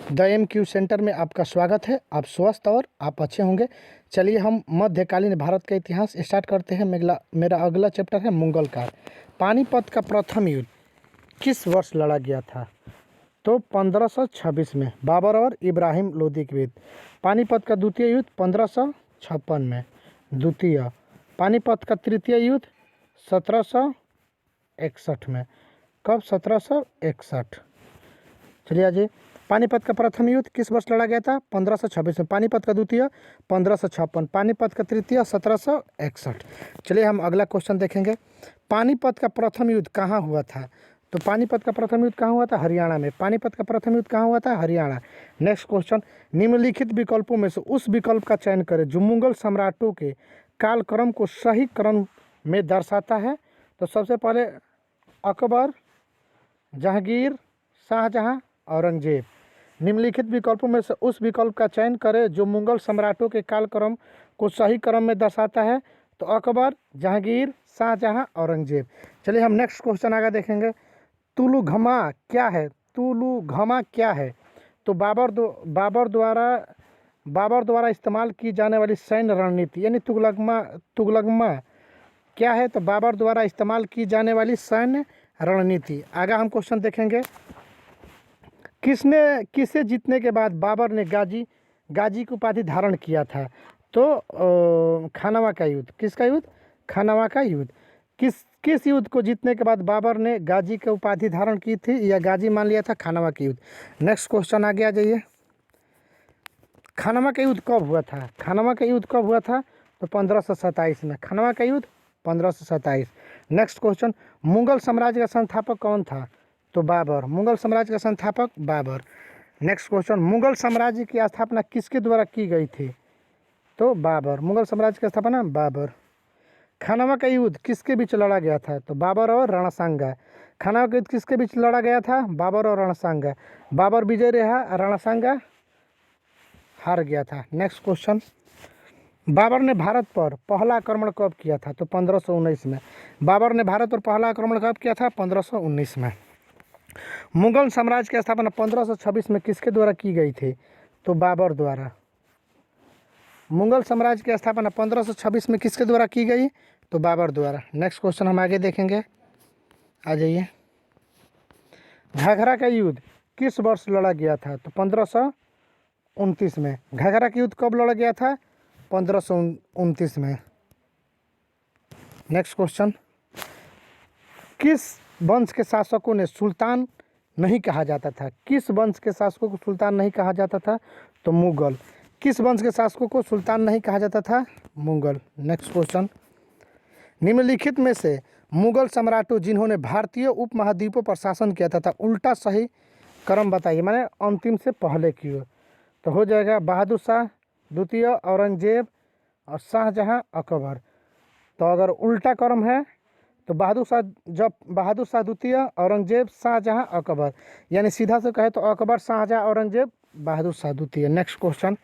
The MQ centre में आपका स्वागत है। आप स्वस्थ और आप अच्छे होंगे। चलिए हम मध्यकालीन भारत का इतिहास स्टार्ट करते हैं। मेरा अगला चैप्टर है मुगल काल। पानीपत का प्रथम युद्ध किस वर्ष लड़ा गया था? तो 1526 में बाबर और इब्राहिम लोदी के बीच। पानीपत का द्वितीय युद्ध 1556 में। द्वितीय पानीपत का तृतीय युद्ध 1761 में। कब? 1761। चलिए आज पानीपत का प्रथम युद्ध किस वर्ष लड़ा गया था? 1526 में। पानीपत का द्वितीय 1556। पानीपत का तृतीय 1761। चलिए हम अगला क्वेश्चन देखेंगे। पानीपत का प्रथम युद्ध कहाँ हुआ था? तो पानीपत का प्रथम युद्ध कहाँ हुआ था? हरियाणा में। पानीपत का प्रथम युद्ध कहाँ हुआ था? हरियाणा। नेक्स्ट क्वेश्चन, निम्नलिखित विकल्पों में से उस विकल्प का चयन करें जो मुगल सम्राटों के कालक्रम को सही क्रम में दर्शाता है। तो सबसे पहले अकबर, जहांगीर, शाहजहां, औरंगजेब। निम्नलिखित विकल्पों में से उस विकल्प का चयन करें जो मुगल सम्राटों के कालक्रम को सही क्रम में दर्शाता है। तो अकबर, जहांगीर, शाहजहां, औरंगजेब। चलिए हम नेक्स्ट क्वेश्चन आगे देखेंगे। तुलुघमा क्या है? तुलुघमा क्या है? तो बाबर द्वारा इस्तेमाल की जाने वाली सैन्य रणनीति यानी तुगलगमा क्या है? तो बाबर द्वारा इस्तेमाल की जाने वाली सैन्य रणनीति। आगे हम क्वेश्चन देखेंगे। किसे जीतने के बाद बाबर ने गाजी की उपाधि धारण किया था? तो खानवा का युद्ध। किसका युद्ध? खानवा का युद्ध। किस युद्ध को जीतने के बाद बाबर ने गाजी की उपाधि धारण की थी या गाजी मान लिया था? खानवा का युद्ध। नेक्स्ट क्वेश्चन आगे आ जाइए। खानवा का युद्ध कब हुआ था? खानवा का युद्ध कब हुआ था? तो 1527 में। खानवा का युद्ध 1527। नेक्स्ट क्वेश्चन, मुगल साम्राज्य का संस्थापक कौन था? तो बाबर। मुगल साम्राज्य का संस्थापक बाबर। नेक्स्ट क्वेश्चन, मुगल साम्राज्य की स्थापना किसके द्वारा की गई थी? तो बाबर। मुगल साम्राज्य की स्थापना बाबर। खानवा का युद्ध किसके बीच लड़ा गया था? तो बाबर और रणसांगा। खानवा का युद्ध किसके बीच लड़ा गया था? बाबर और रणसांगा। बाबर विजय रहा, रणसांगा हार गया था। नेक्स्ट क्वेश्चन, बाबर ने भारत पर पहला आक्रमण कब किया था? तो 1519 में। बाबर ने भारत पर पहला आक्रमण कब किया था? 1519 में। मुगल साम्राज्य की स्थापना 1526 में किसके द्वारा की गई थी? तो बाबर द्वारा। मुगल साम्राज्य की स्थापना 1526 में किसके द्वारा की गई? तो बाबर द्वारा। नेक्स्ट क्वेश्चन हम आगे देखेंगे। आ जाइए। घाघरा का युद्ध किस वर्ष लड़ा गया था? तो 1529 में। घाघरा का युद्ध कब लड़ा गया था? 1529 में। नेक्स्ट क्वेश्चन, किस वंश के शासकों ने सुल्तान नहीं कहा जाता था? किस वंश के शासकों को सुल्तान नहीं कहा जाता था? तो मुगल। किस वंश के शासकों को सुल्तान नहीं कहा जाता था? मुगल। नेक्स्ट क्वेश्चन, निम्नलिखित में से मुगल सम्राटों जिन्होंने भारतीय उपमहाद्वीपों पर शासन किया था उल्टा सही क्रम बताइए, माने अंतिम से पहले की ओर। तो हो जाएगा बहादुर शाह द्वितीय, औरंगजेब और शाहजहां, अकबर। तो अगर उल्टा क्रम है तो बहादुर शाह द्वितीय, औरंगजेब, शाहजहां, अकबर। यानी सीधा से कहे तो अकबर, शाहजहां, औरंगजेब, बहादुर शाह द्वितीय। नेक्स्ट क्वेश्चन,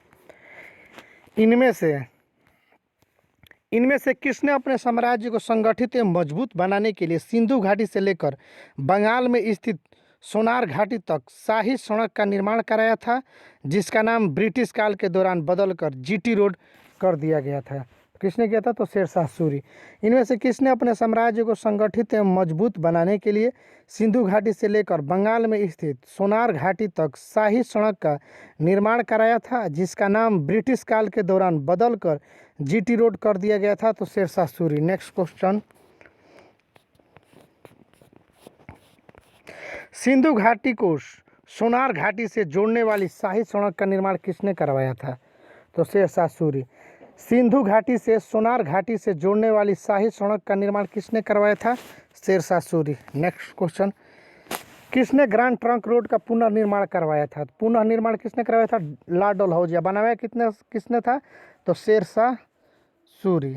इनमें से किसने अपने साम्राज्य को संगठित एवं मजबूत बनाने के लिए सिंधु घाटी से लेकर बंगाल में स्थित सोनार घाटी तक शाही सड़क का निर्माण कराया था, जिसका नाम ब्रिटिश काल के दौरान बदलकर जीटी रोड कर दिया गया था? किसने किया था? तो शेरशाह सूरी। इनमें से किसने अपने साम्राज्य को संगठित एवं मजबूत बनाने के लिए सिंधु घाटी से लेकर बंगाल में स्थित सोनार घाटी तक शाही सड़क का निर्माण कराया था, जिसका नाम ब्रिटिश काल के दौरान बदलकर जीटी रोड कर दिया गया था? तो शेरशाह सूरी। नेक्स्ट क्वेश्चन, सिंधु घाटी को सोनार घाटी से जोड़ने वाली शाही सड़क का निर्माण किसने करवाया था? तो शेरशाह सूरी। सिंधु घाटी से सोनार घाटी से जोड़ने वाली शाही सड़क का निर्माण किसने करवाया था? शेरशाह सूरी। नेक्स्ट क्वेश्चन, किसने ग्रैंड ट्रंक रोड का पुनर्निर्माण करवाया था? पुनर्निर्माण किसने करवाया था? लॉर्ड डलहौजी। बनाया किसने था? तो शेरशाह सूरी।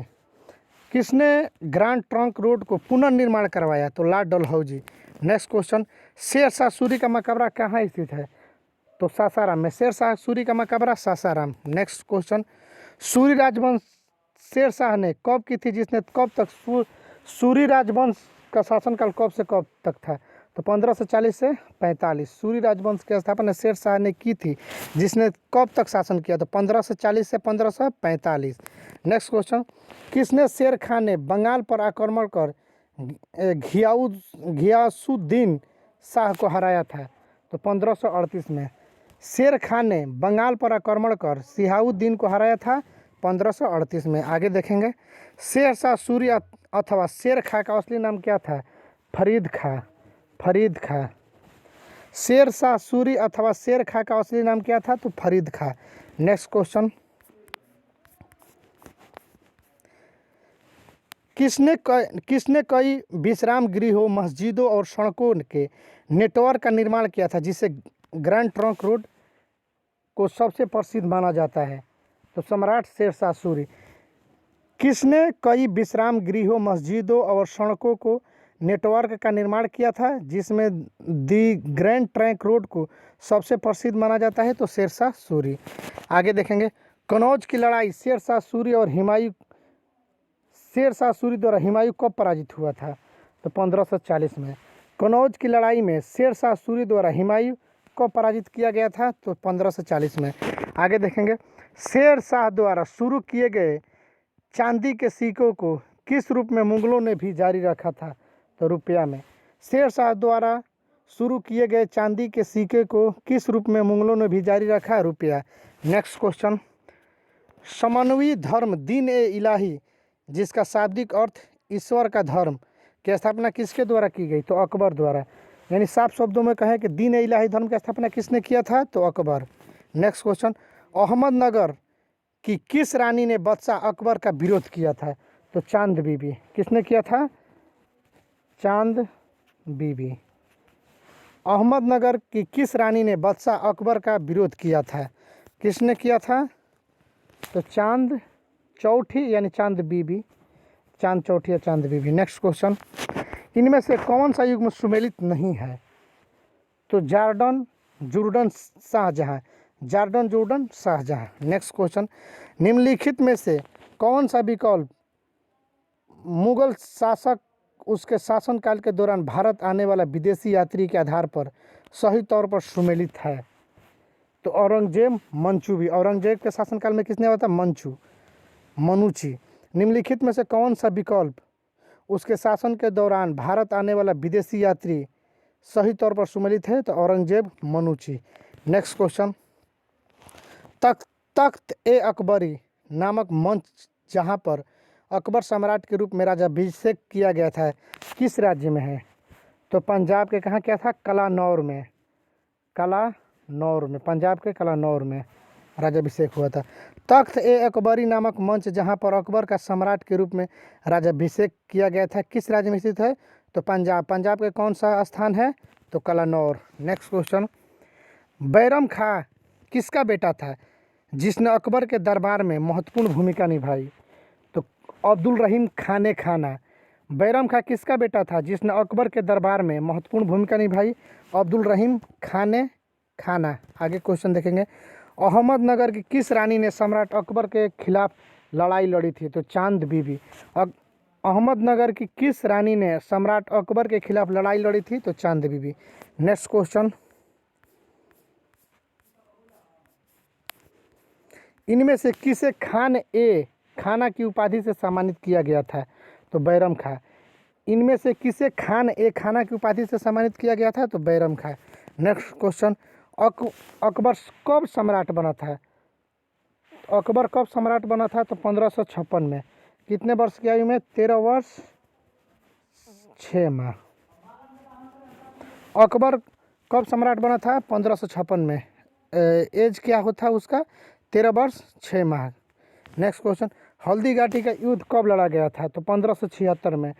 किसने ग्रैंड ट्रंक रोड को पुनर्निर्माण करवाया? तो Lord Dalhousie. Next question, Shershah Suri का मकबरा कहाँ स्थित है? तो सासाराम में। शेरशाह सूरी का मकबरा सासाराम। नेक्स्ट क्वेश्चन, सूरी राजवंश शेरशाह ने कब की थी, जिसने कब तक सूरी राजवंश का शासनकाल कब से कब तक था? तो 1540 से 45। सूरी राजवंश की स्थापना शेर शाह ने की थी, जिसने कब तक शासन किया? तो 1540 से 1545। नेक्स्ट क्वेश्चन, किसने शेर खान ने बंगाल पर आक्रमण कर घियासुद्दीन शाह को हराया था? तो 1538 में। शेर खान ने बंगाल पर आक्रमण कर सिहाउद्दीन को हराया था 1538 में। आगे देखेंगे, शेर शाह सूरी अथवा शेर खां का असली नाम क्या था? फरीद खां। फरीद खां। शेर शाह सूरी अथवा शेर खां का असली नाम क्या था? तो फरीद खां। नेक्स्ट क्वेश्चन, किसने कई विश्राम गृहों, मस्जिदों और सड़कों के नेटवर्क का निर्माण किया था, जिसे ग्रैंड ट्रंक रोड को सबसे प्रसिद्ध माना जाता है? तो सम्राट शेर शाह सूरी। किसने कई विश्राम गृहों, मस्जिदों और सड़कों को नेटवर्क का निर्माण किया था, जिसमें दी ग्रैंड ट्रंक रोड को सबसे प्रसिद्ध माना जाता है? तो शेर शाह सूरी। आगे देखेंगे, कनौज की लड़ाई शेर शाह सूरी द्वारा हुमायूं कब पराजित हुआ था? तो 1540 में। कनौज की लड़ाई में शेर शाह सूरी द्वारा हुमायूं कब पराजित किया गया था? तो 1540 में। आगे देखेंगे, शेर शाह द्वारा शुरू किए गए चांदी के सिक्कों को किस रूप में मुगलों ने भी जारी रखा था? तो रुपया में। शेर शाह द्वारा शुरू किए गए चांदी के सिक्के को किस रूप में मुगलों ने भी जारी रखा? रुपया। नेक्स्ट क्वेश्चन, समन्वयी धर्म दीन ए इलाही, जिसका शाब्दिक अर्थ ईश्वर का धर्म, की स्थापना किसके द्वारा की गई? तो अकबर द्वारा। यानी साफ शब्दों में कहें कि दीन ए इलाही धर्म की स्थापना किसने किया था? तो अकबर। नेक्स्ट क्वेश्चन, अहमदनगर की किस रानी ने बादशाह अकबर का विरोध किया था? तो चांद बीबी। किसने किया था? चांद बीबी। अहमदनगर की किस रानी ने बादशाह अकबर का विरोध किया था? किसने किया था? तो चांद चौथी यानी चांद बीबी। चांद चौथी या चांद बीबी। नेक्स्ट क्वेश्चन, इनमें से कौन सा युग में सुमेलित नहीं है? तो जॉर्डन जूर्डन शाहजहां। जॉर्डन जूर्डन शाहजहां। नेक्स्ट क्वेश्चन, निम्नलिखित में से कौन सा विकल्प मुगल शासक उसके शासनकाल के दौरान भारत आने वाला विदेशी यात्री के आधार पर सही तौर पर सुमेलित है? तो औरंगजेब, मंचू भी। औरंगजेब के शासनकाल में किसने हुआ था? मनुची। निम्नलिखित में से कौन सा विकल्प उसके शासन के दौरान भारत आने वाला विदेशी यात्री सही तौर पर सुमेलित है? तो औरंगजेब, मनुची। नेक्स्ट क्वेश्चन, तख्त ए अकबरी नामक मंच जहां पर अकबर सम्राट के रूप में राजाभिषेक किया गया था, किस राज्य में है? तो पंजाब के कहाँ किया था? कलानौर में। कलानौर में, पंजाब के कलानौर में राजाभिषेक हुआ था। तख्त ए अकबरी नामक मंच जहां पर अकबर का सम्राट के रूप में राजाभिषेक किया गया था, किस राज्य में स्थित है? तो पंजाब। पंजाब के कौन सा स्थान है? तो कलानौर। नेक्स्ट क्वेश्चन, बैरम खां किसका बेटा था जिसने अकबर के दरबार में महत्वपूर्ण भूमिका निभाई? तो अब्दुल रहीम खाने खाना। बैरम खां किसका बेटा था जिसने अकबर के दरबार में महत्वपूर्ण भूमिका निभाई? अब्दुल रहीम खाने खाना। आगे क्वेश्चन देखेंगे, अहमदनगर की किस रानी ने सम्राट अकबर के खिलाफ लड़ाई लड़ी थी? तो चांद बीबी। अहमदनगर की किस रानी ने सम्राट अकबर के खिलाफ लड़ाई लड़ी थी? तो चांद बीबी। नेक्स्ट क्वेश्चन, इनमें से किसे खाना की उपाधि से सम्मानित किया गया था? तो बैरम खां। इनमें से किसे खाना की उपाधि से सम्मानित किया गया था? तो बैरम खां। नेक्स्ट क्वेश्चन, अकबर कब सम्राट बना था? अकबर कब सम्राट बना था? तो 1556 में। कितने वर्ष की आयु में? 13 वर्ष 6 माह। अकबर कब सम्राट बना था? 1556 में। एज क्या होता उसका? 13 वर्ष 6 माह। नेक्स्ट क्वेश्चन, हल्दी घाटी का युद्ध कब लड़ा गया था? तो 1576 में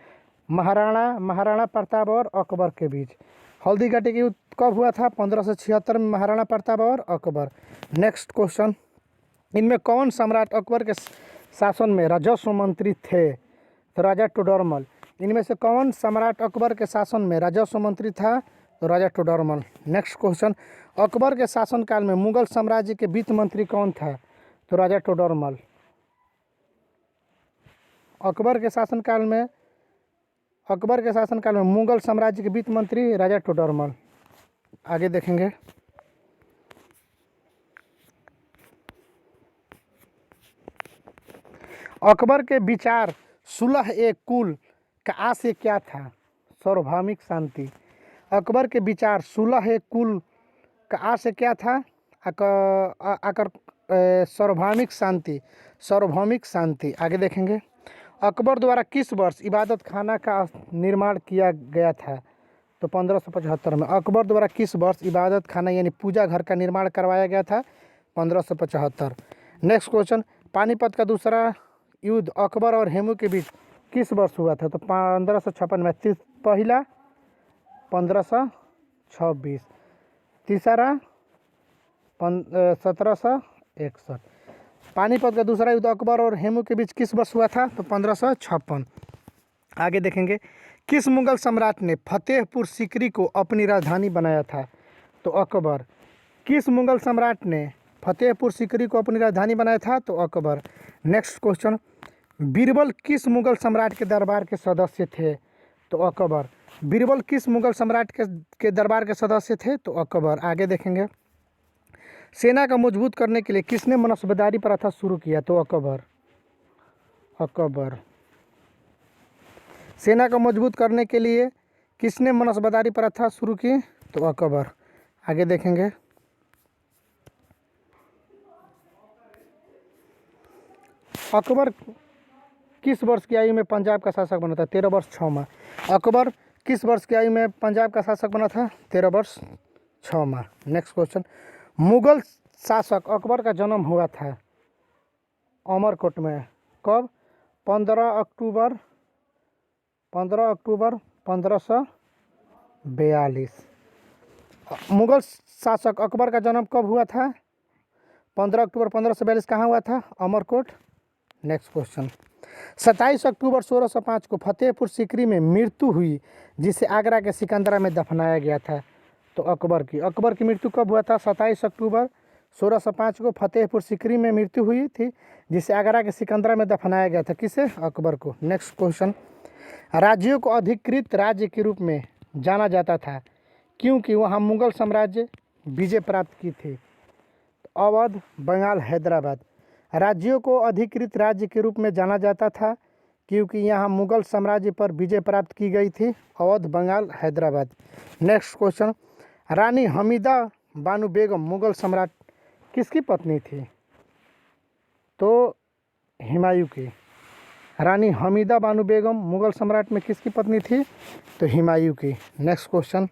महाराणा प्रताप और अकबर के बीच। हल्दी घाटी का युद्ध कब हुआ था? 1576 में महाराणा प्रताप और अकबर। नेक्स्ट क्वेश्चन, इनमें कौन सम्राट अकबर के शासन में राजस्व मंत्री थे? तो राजा टोडरमल। इनमें से कौन सम्राट अकबर के शासन में राजस्व मंत्री था? तो राजा टोडरमल। नेक्स्ट क्वेश्चन, अकबर के शासनकाल में मुगल साम्राज्य के वित्त मंत्री कौन था? तो राजा टोडरमल। अकबर के शासनकाल में अकबर के शासनकाल में मुगल साम्राज्य के वित्त मंत्री राजा टोडरमल। आगे देखेंगे। अकबर के विचार सुलह ए कुल का आशय क्या था? सार्वभौमिक शांति। अकबर के विचार सुलह ए कुल का आशय क्या था? सार्वभौमिक शांति। सार्वभौमिक शांति। आगे देखेंगे। अकबर द्वारा किस वर्ष इबादत खाना का निर्माण किया गया था? तो 1575 में। अकबर द्वारा किस वर्ष इबादत खाना यानी पूजा घर का निर्माण करवाया गया था? 1575। नेक्स्ट क्वेश्चन, पानीपत का दूसरा युद्ध अकबर और हेमू के बीच किस वर्ष हुआ था? तो 1556 में। पहला 1526, तीसरा 1761। पानीपत का दूसरा युद्ध अकबर और हेमू के बीच किस वर्ष हुआ था? तो 1556। आगे देखेंगे। किस मुगल सम्राट ने फतेहपुर सीकरी को अपनी राजधानी बनाया था? तो अकबर। किस मुगल सम्राट ने फतेहपुर सीकरी को अपनी राजधानी बनाया था? तो अकबर। नेक्स्ट क्वेश्चन, बीरबल किस मुगल सम्राट के दरबार के सदस्य थे? तो अकबर। बीरबल किस मुगल सम्राट के दरबार के सदस्य थे? तो अकबर। आगे देखेंगे। सेना का मजबूत करने के लिए किसने मनसबदारी प्रथा शुरू किया? तो अकबर। अकबर। सेना को मजबूत करने के लिए किसने मनसबदारी प्रथा शुरू की? तो अकबर। आगे देखेंगे। अकबर किस वर्ष की आयु में पंजाब का शासक बना था? 13 वर्ष 6 माह। अकबर किस वर्ष की आयु में पंजाब का शासक बना था? 13 वर्ष 6 माह। नेक्स्ट क्वेश्चन, मुगल शासक अकबर का जन्म हुआ था अमरकोट में कब? 15 अक्टूबर 1542। मुगल शासक अकबर का जन्म कब हुआ था? 15 अक्टूबर 1542। कहाँ हुआ था? अमरकोट। नेक्स्ट क्वेश्चन, 27 अक्टूबर 1605 को फतेहपुर सीकरी में मृत्यु हुई जिसे आगरा के सिकंदरा में दफनाया गया था? तो अकबर की। अकबर की मृत्यु कब हुआ था? 27 अक्टूबर 1605 को फतेहपुर सीकरी में मृत्यु हुई थी जिसे आगरा के सिकंदरा में दफनाया गया था। किसे? अकबर को। नेक्स्ट क्वेश्चन, राज्यों को अधिकृत राज्य के रूप में जाना जाता था क्योंकि वहाँ मुगल साम्राज्य विजय प्राप्त की थी? अवध, बंगाल, हैदराबाद। राज्यों को अधिकृत राज्य के रूप में जाना जाता था क्योंकि यहाँ मुगल साम्राज्य पर विजय प्राप्त की गई थी। अवध, बंगाल, हैदराबाद। नेक्स्ट क्वेश्चन, रानी हमीदा बानो बेगम मुगल सम्राट किसकी पत्नी थी? तो हुमायूं की। रानी हमीदा बानो बेगम मुगल सम्राट में किसकी पत्नी थी? तो हुमायूं की। नेक्स्ट क्वेश्चन,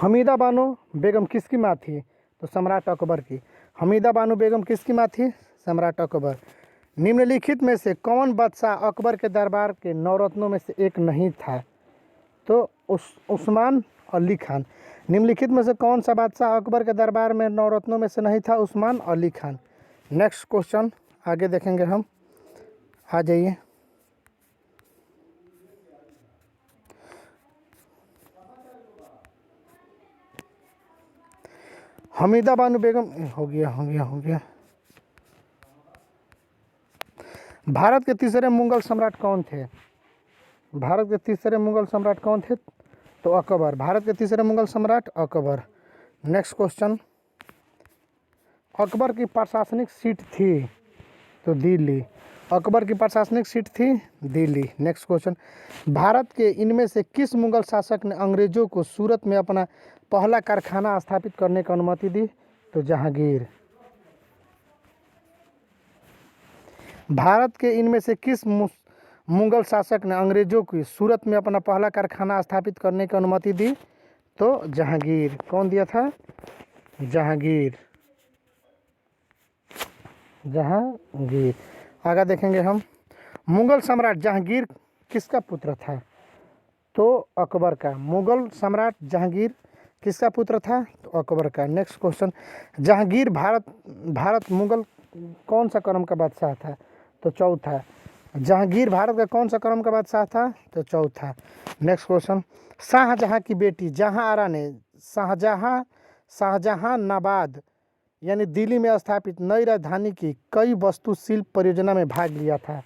हमीदा बानो बेगम किसकी माँ थी? तो सम्राट अकबर की। हमीदा बानो बेगम किसकी माँ थी? सम्राट अकबर। निम्नलिखित में से कौन बादशाह अकबर के दरबार के नवरत्नों में से एक नहीं था? तो उस्मान अली खान। निम्नलिखित में से कौन सा बादशाह अकबर के दरबार में नवरत्नों में से नहीं था? उस्मान अली खान। नेक्स्ट क्वेश्चन आगे देखेंगे हम। आ जाइए। हमीदा बानो बेगम हो गया। भारत के तीसरे मुगल सम्राट कौन थे? भारत के तीसरे मुगल सम्राट कौन थे? तो अकबर। भारत के तीसरे मुगल सम्राट अकबर। नेक्स्ट क्वेश्चन, अकबर की प्रशासनिक सीट थी? तो दिल्ली। अकबर की प्रशासनिक सीट थी दिल्ली। नेक्स्ट क्वेश्चन, भारत के इनमें से किस मुगल शासक ने अंग्रेजों को सूरत में अपना पहला कारखाना स्थापित करने की अनुमति दी? तो जहांगीर। भारत के इनमें से किस मुगल शासक ने अंग्रेजों की सूरत में अपना पहला कारखाना स्थापित करने की अनुमति दी? तो जहांगीर। कौन दिया था? जहांगीर। जहांगीर। आगे देखेंगे हम। मुगल सम्राट जहांगीर किसका पुत्र था? तो अकबर का। मुगल सम्राट जहांगीर किसका पुत्र था? तो अकबर का। नेक्स्ट क्वेश्चन, जहांगीर भारत मुगल कौन सा क्रम का बादशाह था? तो चौथा। जहांगीर भारत का कौन सा क्रम का बादशाह था? तो चौथा। नेक्स्ट क्वेश्चन, शाहजहां की बेटी जहां आरा ने शाहजहानाबाद यानी दिल्ली में स्थापित नई राजधानी की कई वास्तुशिल्प परियोजना में भाग लिया था?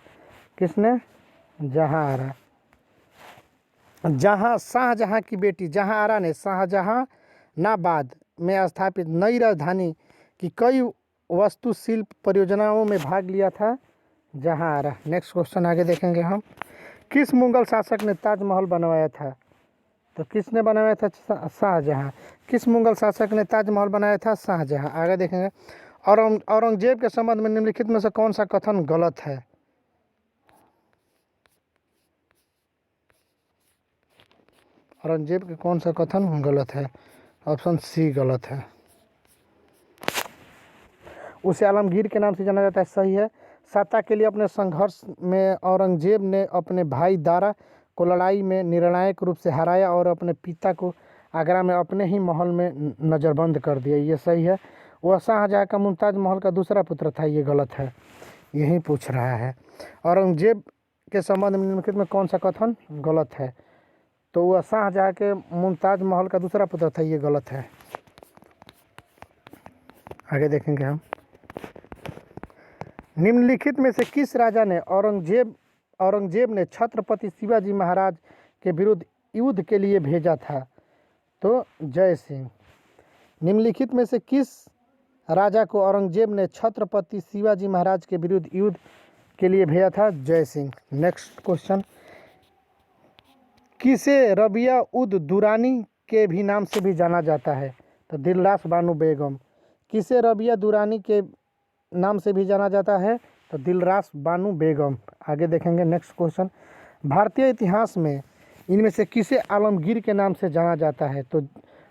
किसने? जहाँ आरा। जहाँ शाहजहाँ की बेटी जहाँ आरा ने शाहजहानाबाद में स्थापित नई राजधानी की कई वास्तुशिल्प परियोजनाओं में भाग लिया था। जहाँ आरा। नेक्स्ट क्वेश्चन आगे देखेंगे हम। किस मुगल शासक ने ताजमहल बनवाया था? तो किसने बनाया था? शाहजहाँ। किस मुगल शासक ने ताजमहल बनाया था? शाहजहाँ। आगे देखेंगे। औरंगजेब के संबंध में निम्नलिखित में से कौन सा कथन गलत है? औरंगजेब के कौन सा कथन गलत है? ऑप्शन सी गलत है। उसे आलमगीर के नाम से जाना जाता है, सही है। सत्ता के लिए अपने संघर्ष में औरंगजेब ने अपने भाई दारा को लड़ाई में निर्णायक रूप से हराया और अपने पिता को आगरा में अपने ही महल में नज़रबंद कर दिया, ये सही है। वह शाहजहाँ का मुमताज़ महल का दूसरा पुत्र था, ये गलत है। यही पूछ रहा है। औरंगजेब के संबंध में निम्नलिखित में कौन सा कथन गलत है? तो वह शाहजहाँ के मुमताज़ महल का दूसरा पुत्र था, ये गलत है। आगे देखेंगे हम। निम्नलिखित में से किस राजा ने औरंगजेब ने छत्रपति शिवाजी महाराज के विरुद्ध युद्ध के लिए भेजा था? तो जय सिंह। निम्नलिखित में से किस राजा को औरंगजेब ने छत्रपति शिवाजी महाराज के विरुद्ध युद्ध के लिए भेजा था? जय सिंह। Next question. किसे रबिया उद दुरानी के भी नाम से भी जाना जाता है? तो दिलरास बानो बेगम। किसे रबिया दुरानी के नाम से भी जाना जाता है? तो दिलरास बानो बेगम। आगे देखेंगे नेक्स्ट क्वेश्चन। भारतीय इतिहास में इनमें से किसे आलमगीर के नाम से जाना जाता है? तो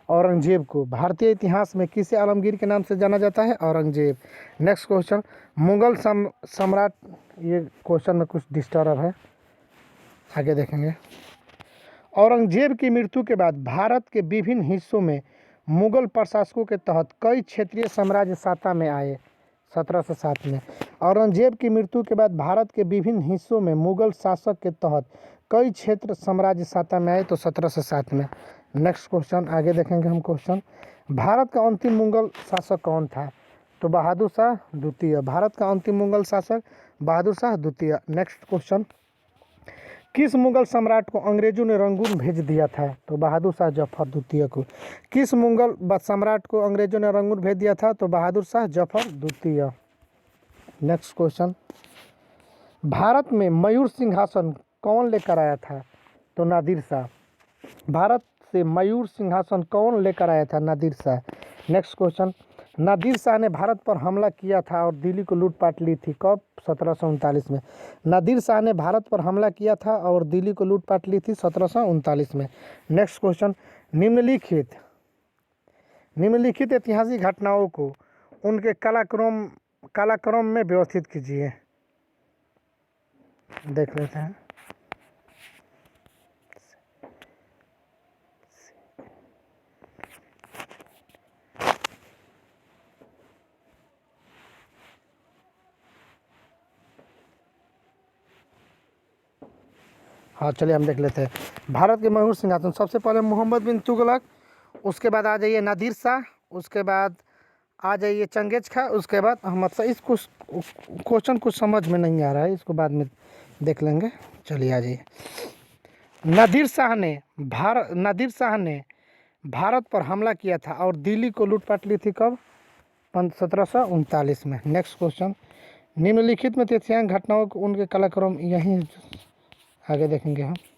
औरंगजेब को। भारतीय इतिहास में किसे आलमगीर के नाम से जाना जाता है? औरंगजेब। Next question. मुगल सम्राट, ये क्वेश्चन में कुछ डिस्टर्ब है, आगे देखेंगे। औरंगजेब की मृत्यु के बाद भारत के विभिन्न हिस्सों में मुगल प्रशासकों के तहत कई क्षेत्रीय साम्राज्य सत्ता में आए। 1707 में। औरंगजेब की मृत्यु के बाद भारत के विभिन्न हिस्सों में मुगल शासक के तहत कई क्षेत्र साम्राज्य सत्ता में आए। तो 1707 में। नेक्स्ट क्वेश्चन आगे देखेंगे हम। क्वेश्चन। भारत का अंतिम मुगल शासक कौन था? तो बहादुर शाह द्वितीय। भारत का अंतिम मुगल शासक बहादुर शाह द्वितीय। Next question. किस मुगल सम्राट को अंग्रेजों ने रंगून भेज दिया था? तो बहादुर शाह जफर द्वितीय को। किस मुगल सम्राट को अंग्रेजों ने रंगून भेज दिया था? तो बहादुर शाह जफर द्वितीय। Next question. भारत में मयूर सिंहासन कौन लेकर आया था? तो नादिर शाह। भारत से मयूर सिंहासन कौन लेकर आया था? नादिर शाह। Next question. नादिर शाह ने भारत पर हमला किया था और दिल्ली को लूटपाट ली थी, कब? 1739 में। नादिर शाह ने भारत पर हमला किया था और दिल्ली को लूटपाट ली थी 1739 में। Next question. निम्नलिखित ऐतिहासिक घटनाओं को उनके कालक्रम में व्यवस्थित कीजिए। देख लेते हैं। हाँ चलिए हम देख लेते हैं। भारत के मयूर सिंहासन, सबसे पहले मोहम्मद बिन तुगलक, उसके बाद आ जाइए नादिर शाह, उसके बाद आ जाइए चंगेज खां, उसके बाद अहमद शाह। इस क्वेश्चन कुछ समझ में नहीं आ रहा है, इसको बाद में देख लेंगे। चलिए आ जाइए। नादिर शाह ने भारत पर हमला किया था और दिल्ली को लूटपाट ली थी, कब? 1739 में। Next question. निम्नलिखित में ऐतिहासिक घटनाओं को उनके कालक्रम, यहीं आगे देखेंगे हम।